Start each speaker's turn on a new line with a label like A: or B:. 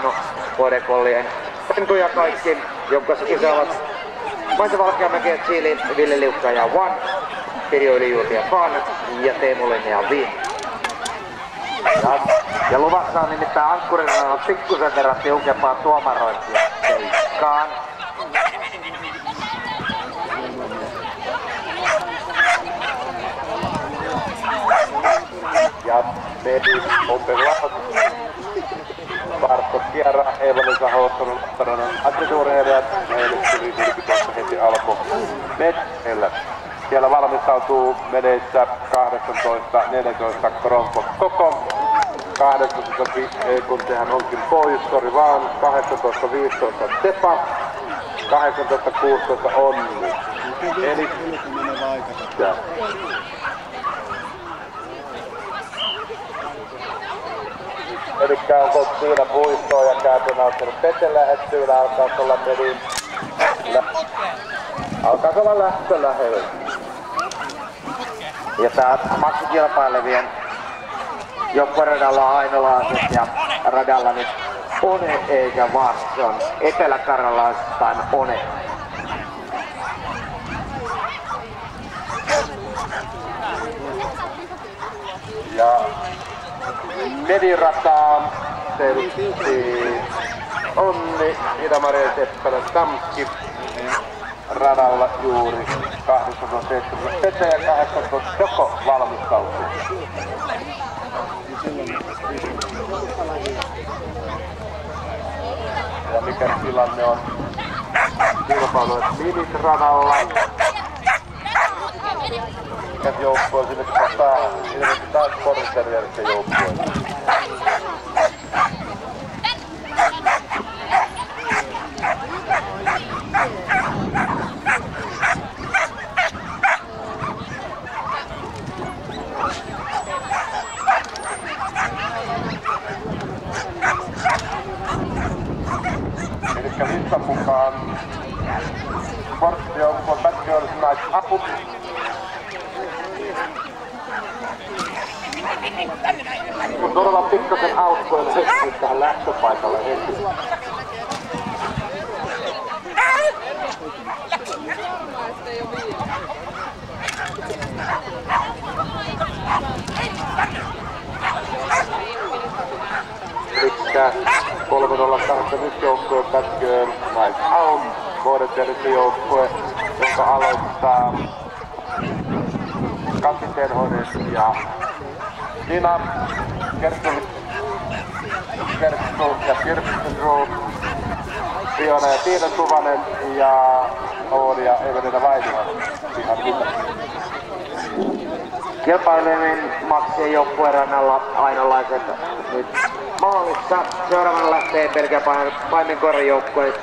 A: Aino, Kodekollien, pentuja kaikki, jonka kisaavat Maisa Valkeamäki, Chilin, Ville Liukka ja Juan, Pirjo Ylijuuti ja Fan ja Teemu Lenne ja Vin. Ja luvassa on nimittäin ankkurina pikkusen verran tiukempaa tuomarointia seikkaan.
B: Ja Medi Opelahot, Bartos Kierra, Eeva-Liisa Hoostonut, Lappeenrannan atrituuriheilijat, heille tuli tuossa heti alku Med-elle. Siellä valmistautuu Medeissä 18-14 Krompo Koko, 18, kun sehän onkin pois, sori vaan, 18-15 Tepa, 18-16 Onni. Eli elikkä onko siinä puistoa ja käytön auttanut Pete lähettyillä, alkaa olla Medin. Alkaa olla lähtö lähellä.
A: Ja tää maksukilpailevien joukkueradalla on ainolaiset ja radalla nyt One eikä vaan, se on eteläkarjalaistain One.
B: Ja Medirataan tehti Onni, Ida-Maria Seppälä Tamski radalla juuri 18 Pete ja 18 Joko valmistautuu. Ja mikä tilanne on kilpailuet Minit radalla. Mikäs joukkue sinne saa? Ilmeisesti taas Porterjärjestön joukkue. Elikkä listan mukaan sporttijoukkue Bad Girls Night Up. Kun todella pikkasen aukkoilla heti tähän lähtöpaikalle heti. Elikkä 3-0 nyt joukkue Bad Girl Night Out. Vuodetjärjestön joukkue, jonka aloittaa Kati Tenhonen ja Nina Kerttu ja Kirsten Roos, Fiona ja Tiina Suvanen ja Oodi ja Evelina Vainihan ihan hyvä.
A: Kilpailevien Maksien joukkueen rannalla ainolaiset nyt maalissa. Seuraavana lähtee Belgian paimenkoiran joukkue